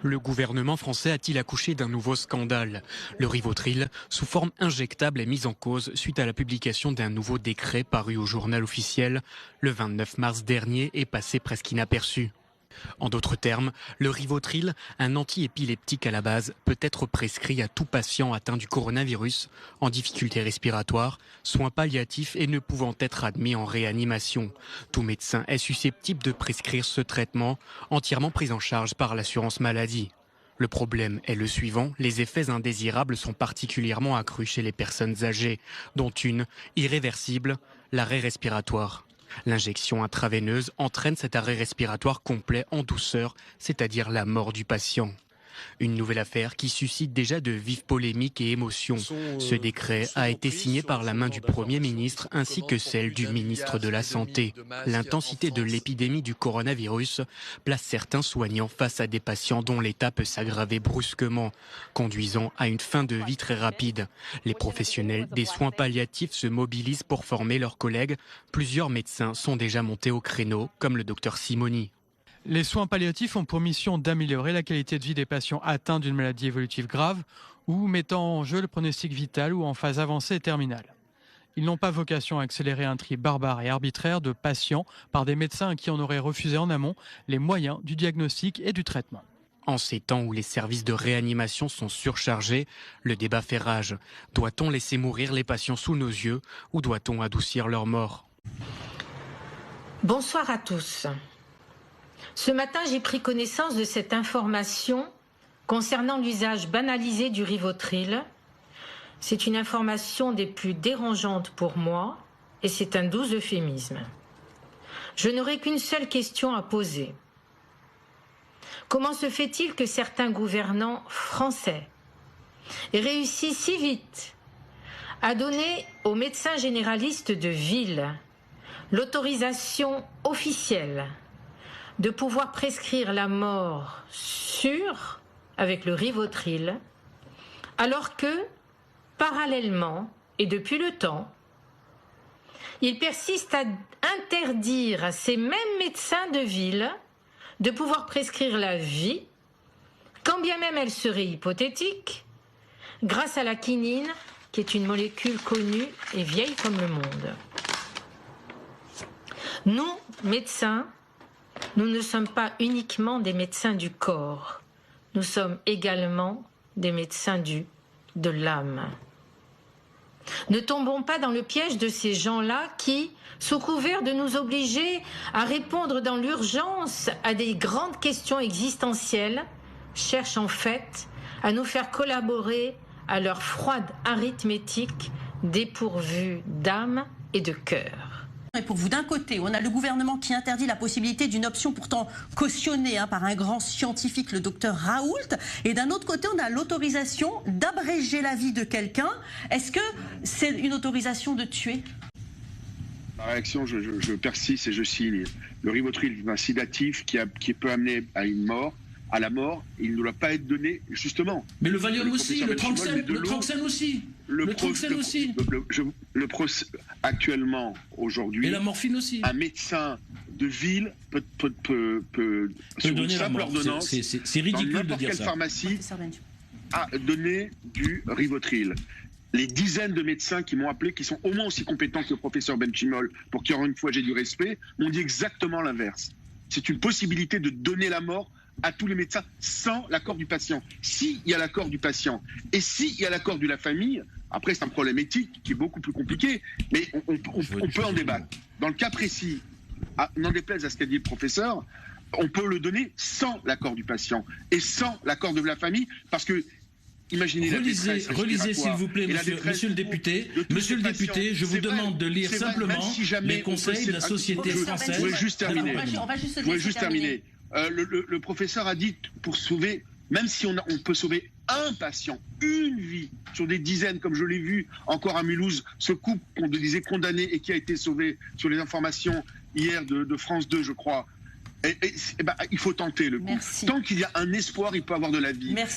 Le gouvernement français a-t-il accouché d'un nouveau scandale? Le Rivotril, sous forme injectable, est mis en cause suite à la publication d'un nouveau décret paru au journal officiel le 29 mars dernier et passé presque inaperçu. En d'autres termes, le Rivotril, un antiépileptique à la base, peut être prescrit à tout patient atteint du coronavirus, en difficulté respiratoire, soins palliatifs et ne pouvant être admis en réanimation. Tout médecin est susceptible de prescrire ce traitement, entièrement pris en charge par l'assurance maladie. Le problème est le suivant, les effets indésirables sont particulièrement accrus chez les personnes âgées, dont une, irréversible, l'arrêt respiratoire. L'injection intraveineuse entraîne cet arrêt respiratoire complet en douceur, c'est-à-dire la mort du patient. Une nouvelle affaire qui suscite déjà de vives polémiques et émotions. Ce décret a été signé par la main du Premier ministre ainsi que celle du ministre de la Santé. L'intensité de l'épidémie du coronavirus place certains soignants face à des patients dont l'état peut s'aggraver brusquement, conduisant à une fin de vie très rapide. Les professionnels des soins palliatifs se mobilisent pour former leurs collègues. Plusieurs médecins sont déjà montés au créneau, comme le docteur Simoni. Les soins palliatifs ont pour mission d'améliorer la qualité de vie des patients atteints d'une maladie évolutive grave ou mettant en jeu le pronostic vital ou en phase avancée et terminale. Ils n'ont pas vocation à accélérer un tri barbare et arbitraire de patients par des médecins à qui on aurait refusé en amont les moyens du diagnostic et du traitement. En ces temps où les services de réanimation sont surchargés, le débat fait rage. Doit-on laisser mourir les patients sous nos yeux ou doit-on adoucir leur mort? Bonsoir à tous. Ce matin, j'ai pris connaissance de cette information concernant l'usage banalisé du Rivotril. C'est une information des plus dérangeantes pour moi et c'est un doux euphémisme. Je n'aurai qu'une seule question à poser. Comment se fait-il que certains gouvernants français aient réussi si vite à donner aux médecins généralistes de ville l'autorisation officielle de pouvoir prescrire la mort sûre avec le Rivotril, alors que, parallèlement, et depuis le temps, ils persistent à interdire à ces mêmes médecins de ville de pouvoir prescrire la vie, quand bien même elle serait hypothétique, grâce à la quinine, qui est une molécule connue et vieille comme le monde. Nous, médecins, nous ne sommes pas uniquement des médecins du corps, nous sommes également des médecins de l'âme. Ne tombons pas dans le piège de ces gens-là qui, sous couvert de nous obliger à répondre dans l'urgence à des grandes questions existentielles, cherchent en fait à nous faire collaborer à leur froide arithmétique dépourvue d'âme et de cœur. Et pour vous, d'un côté, on a le gouvernement qui interdit la possibilité d'une option pourtant cautionnée par un grand scientifique, le docteur Raoult, et d'un autre côté, on a l'autorisation d'abréger la vie de quelqu'un. Est-ce que c'est une autorisation de tuer? Ma réaction, je persiste et je signe. Le Rivotril est un sédatif qui peut amener à une mort. À la mort, il ne doit pas être donné, justement. Mais le Valium aussi, le Tranxène aussi. Actuellement, aujourd'hui, et la morphine aussi. Un médecin de ville peut sur une simple ordonnance, c'est ridicule de dire ça. Quelle pharmacie a donné du Rivotril. Les dizaines de médecins qui m'ont appelé, qui sont au moins aussi compétents que le professeur Benchimol, pour qui, encore une fois, j'ai du respect, m'ont dit exactement l'inverse. C'est une possibilité de donner la mort à tous les médecins sans l'accord du patient. S'il y a l'accord du patient et s'il y a l'accord de la famille, après c'est un problème éthique qui est beaucoup plus compliqué, mais on peut en débattre. Dans le cas précis, n'en déplaise à ce qu'a dit le professeur, on peut le donner sans l'accord du patient et sans l'accord de la famille, parce que imaginez relisez s'il vous plaît, monsieur le député. Monsieur le député, je vous demande de lire simplement les conseils de la Société française. Je voulais juste terminer. Le professeur a dit, pour sauver, même si on peut sauver un patient, une vie, sur des dizaines, comme je l'ai vu encore à Mulhouse, ce couple qu'on disait condamné et qui a été sauvé sur les informations hier de France 2, je crois. Il faut tenter le coup. Merci. Tant qu'il y a un espoir, il peut avoir de la vie. Merci.